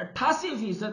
88%।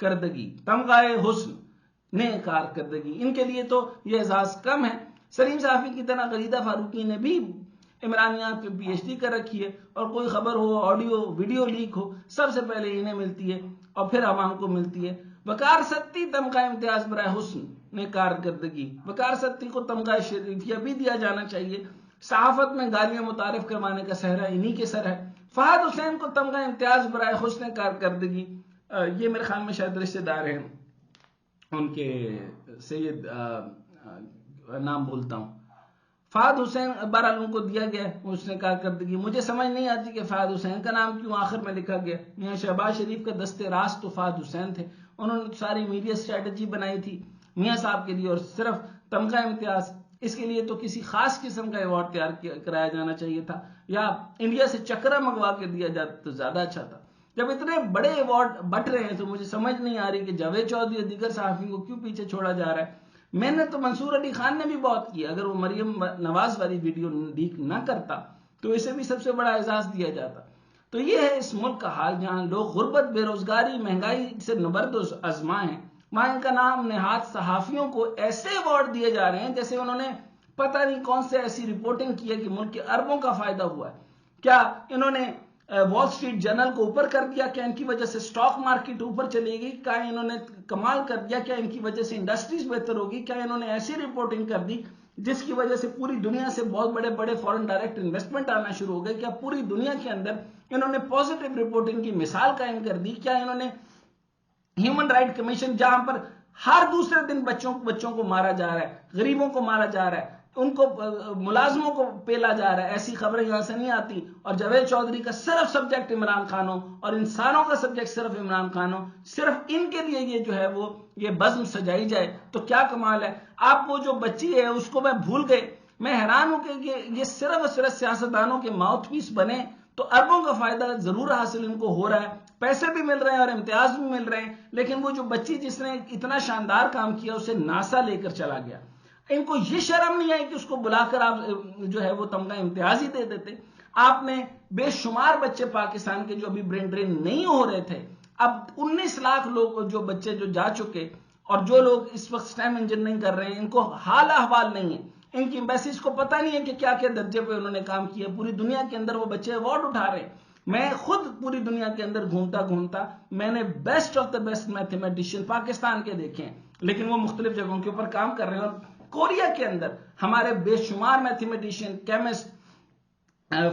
کردگی، تمغہ حسن، نیک کارکردگی، ان کے لیے تو یہ اعزاز کم ہے۔ سلیم صحافی کی طرح غریدہ فاروقی نے بھی عمرانیات پہ پی ایچ ڈی کر رکھی ہے، اور کوئی خبر ہو، آڈیو ویڈیو لیک ہو، سب سے پہلے انہیں ملتی ہے اور پھر عوام کو ملتی ہے۔ وقار ستی تمغہ امتیاز برائے حسن نیک کارکردگی، وقار ستی کو تمغہ شریفیہ بھی دیا جانا چاہیے۔ صحافت میں گالیاں متعارف کروانے کا صحرا انہی کے سر ہے۔ فہد حسین کو تمغہ امتیاز برائے حسن کارکردگی، یہ میرے خیال میں شاید رشتہ دار ہیں ان کے، سید نام بولتا ہوں، فہد حسین بہرحال ان کو دیا گیا حسن کارکردگی۔ مجھے سمجھ نہیں آتی کہ فہد حسین کا نام کیوں آخر میں لکھا گیا۔ میاں شہباز شریف کا دست راست تو فہد حسین تھے، انہوں نے ساری میڈیا اسٹریٹجی بنائی تھی میاں صاحب کے لیے، اور صرف تمغہ امتیاز، اس کے لیے تو کسی خاص قسم کا ایوارڈ تیار کرایا جانا چاہیے تھا، یا انڈیا سے چکرا منگوا کے دیا جاتا تو زیادہ اچھا تھا۔ جب اتنے بڑے ایوارڈ بٹ رہے ہیں تو مجھے سمجھ نہیں آ رہی کہ جاوید چودھری اور دیگر صحافیوں کو کیوں پیچھے چھوڑا جا رہا ہے۔ میں نے تو منصور علی خان نے بھی بہت کیا، اگر وہ مریم نواز والی ویڈیو لیک نہ کرتا تو اسے بھی سب سے بڑا اعزاز دیا جاتا۔ تو یہ ہے اس ملک کا حال، جہاں لوگ غربت، بے روزگاری، مہنگائی سے نبرد و ازماں ہیں، وہاں ان کا نام نہاد صحافیوں کو ایسے ایوارڈ دیے جا رہے ہیں جیسے انہوں نے پتہ نہیں کون سے ایسی رپورٹنگ کی ہے کہ ملک کے اربوں کا فائدہ ہوا ہے۔ کیا انہوں نے وال سٹریٹ جرنل کو اوپر کر دیا؟ کیا ان کی وجہ سے سٹاک مارکیٹ اوپر چلے گی؟ کیا انہوں نے کمال کر دیا؟ کیا ان کی وجہ سے انڈسٹریز بہتر ہوگی؟ کیا انہوں نے ایسی رپورٹنگ کر دی جس کی وجہ سے پوری دنیا سے بہت بڑے بڑے فورن ڈائریکٹ انویسٹمنٹ آنا شروع ہو گئے؟ کیا پوری دنیا کے اندر انہوں نے پازیٹیو رپورٹنگ کی مثال قائم کر دی؟ کیا انہوں نے ہیومن رائٹ کمیشن، جہاں پر ہر دوسرے دن بچوں کو مارا جا رہا ہے، غریبوں کو مارا جا رہا ہے، ان کو ملازموں کو پیلا جا رہا ہے، ایسی خبریں یہاں سے نہیں آتی، اور جاوید چودھری کا صرف سبجیکٹ عمران خان ہو اور انسانوں کا سبجیکٹ صرف عمران خان ہو، صرف ان کے لیے یہ جو ہے وہ یہ بزم سجائی جائے تو کیا کمال ہے۔ آپ وہ جو بچی ہے اس کو میں بھول گئے، میں حیران ہوں کہ یہ صرف اور صرف سیاستدانوں کے ماؤتھ پیس بنے تو اربوں کا فائدہ ضرور حاصل ان کو ہو رہا ہے، پیسے بھی مل رہے ہیں اور امتیاز بھی مل رہے ہیں، لیکن وہ جو بچی جس نے اتنا شاندار کام کیا اسے ناسا لے کر چلا گیا، ان کو یہ شرم نہیں آئی کہ اس کو بلا کر آپ جو ہے وہ تمغہ امتیاز ہی دے دیتے۔ آپ نے بے شمار بچے پاکستان کے جو ابھی برین ڈرین نہیں ہو رہے تھے، اب 19 لاکھ لوگ جو بچے جو جا چکے، اور جو لوگ اس وقت سٹیم انجینئرنگ کر رہے ہیں ان کو حال احوال نہیں ہے، ان کی ایمبیسیز کو پتہ نہیں ہے کہ کیا کیا درجے پہ انہوں نے کام کیا، پوری دنیا کے اندر وہ بچے ایوارڈ اٹھا رہے ہیں۔ میں خود پوری دنیا کے اندر گھومتا میں نے best of the best mathematician Pakistan کے دیکھے ہیں، لیکن وہ مختلف جگہوں کے اوپر کام کر رہے ہیں، اور کوریا کے اندر ہمارے بے شمار میتھمیٹیشین، کیمسٹ،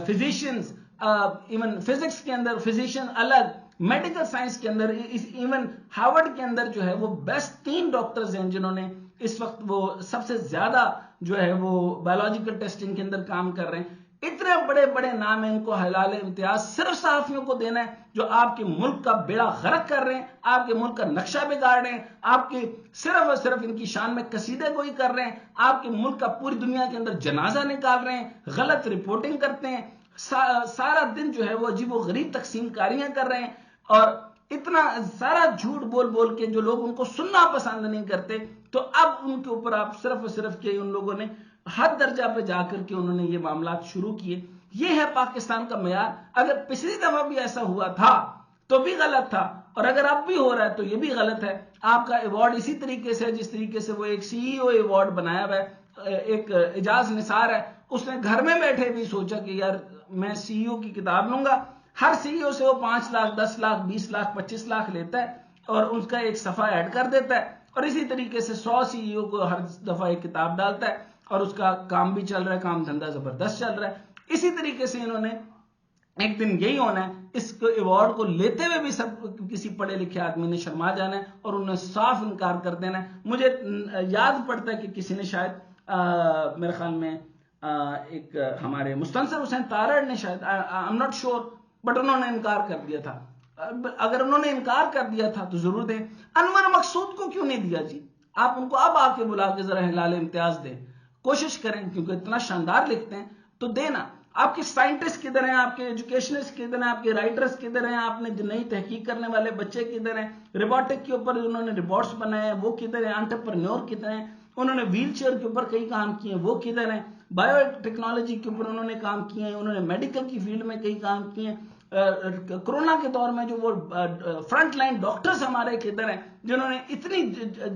فزیشینز، ایون فزکس کے اندر فزیشین الگ، میڈیکل سائنس کے اندر، ایون ہارورڈ کے اندر جو ہے وہ بیسٹ 3 ڈاکٹرز ہیں جنہوں نے اس وقت وہ سب سے زیادہ جو ہے وہ بایولوجیکل ٹیسٹنگ کے اندر کام کر رہے ہیں۔ اتنے بڑے بڑے نام ہیں، ان کو حلال امتیاز صرف صحافیوں کو دینا ہے جو آپ کے ملک کا بیڑا غرق کر رہے ہیں، آپ کے ملک کا نقشہ بگاڑ رہے ہیں، آپ کے صرف اور صرف ان کی شان میں قصیدے گوئی کر رہے ہیں، آپ کے ملک کا پوری دنیا کے اندر جنازہ نکال رہے ہیں، غلط رپورٹنگ کرتے ہیں، سارا دن جو ہے وہ عجیب و غریب تقسیم کاریاں کر رہے ہیں، اور اتنا سارا جھوٹ بول کے جو لوگ ان کو سننا پسند نہیں کرتے، تو اب ان کے اوپر آپ صرف اور صرف کہ ان لوگوں نے حد درجہ پہ جا کر کے انہوں نے یہ معاملات شروع کیے۔ یہ ہے پاکستان کا معیار۔ اگر پچھلی دفعہ بھی ایسا ہوا تھا تو بھی غلط تھا، اور اگر اب بھی ہو رہا ہے تو یہ بھی غلط ہے۔ آپ کا ایوارڈ اسی طریقے سے جس طریقے سے وہ ایک سی ای او ایوارڈ بنایا ہوا ہے، ایک اعجاز نثار ہے، اس نے گھر میں بیٹھے بھی سوچا کہ یار میں سی ای او کی کتاب لوں گا، ہر سی ای او سے وہ 5 لاکھ 10 لاکھ 20 لاکھ 25 لاکھ لیتا ہے اور اس کا ایک صفحہ ایڈ کر دیتا ہے، اور اسی طریقے سے 100 سی ای او کو ہر دفعہ ایک کتاب ڈالتا ہے، اور اس کا کام بھی چل رہا ہے، کام دھندا زبردست چل رہا ہے۔ اسی طریقے سے انہوں نے ایک دن یہی ہونا ہے، اس ایوارڈ کو لیتے ہوئے بھی سب کسی پڑھے لکھے آدمی نے شرما جانا ہے اور انہوں نے صاف انکار کر دینا ہے۔ مجھے یاد پڑتا ہے کہ کسی نے شاید میرے خیال میں ایک ہمارے مستنصر حسین تارڑ نے شاید، I am not sure, but انہوں نے انکار کر دیا تھا۔ اگر انہوں نے انکار کر دیا تھا تو ضرور دیں۔ انور مقصود کو کیوں نہیں دیا جی؟ آپ ان کو اب آ کے بلا کے ذرا ہلال امتیاز دیں، کوشش کریں، کیونکہ اتنا شاندار لکھتے ہیں تو دینا۔ آپ کے سائنٹسٹ کدھر ہیں، آپ کے ایجوکیشنسٹ کدھر ہیں، آپ کے رائٹرز کدھر ہیں، آپ نے نئی تحقیق کرنے والے بچے کدھر ہیں، روبوٹک کے اوپر انہوں نے روبوٹس بنائے ہیں وہ کدھر ہیں، انٹرپرنیور کدھر ہیں، انہوں نے ویل چیئر کے اوپر کئی کام کیے ہیں وہ کدھر ہیں، بایو ٹیکنالوجی کے اوپر انہوں نے کام کیے ہیں، انہوں نے میڈیکل کی فیلڈ میں کئی کام کیے ہیں، کورونا کے دور میں جو وہ فرنٹ لائن ڈاکٹرز ہمارے کدھر ہیں جنہوں نے اتنی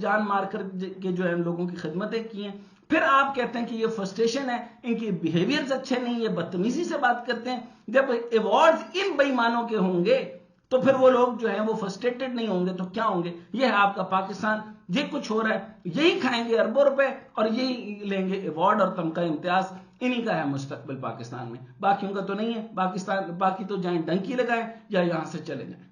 جان مار کر کے جو ہے لوگوں کی خدمتیں کی ہیں، پھر آپ کہتے ہیں کہ یہ فرسٹریشن ہے، ان کے بیہیویئرز اچھے نہیں، یہ بدتمیزی سے بات کرتے ہیں۔ جب ایوارڈز ان بے ایمانوں کے ہوں گے تو پھر وہ لوگ جو ہیں وہ فرسٹریٹڈ نہیں ہوں گے تو کیا ہوں گے؟ یہ ہے آپ کا پاکستان، یہ کچھ ہو رہا ہے، یہی کھائیں گے اربوں روپے اور یہی لیں گے ایوارڈ اور تمغہ امتیاز، انہی کا ہے مستقبل پاکستان میں، باقیوں کا تو نہیں ہے۔ باقی تو جائیں ڈنکی لگائیں یا یہاں سے چلے جائیں۔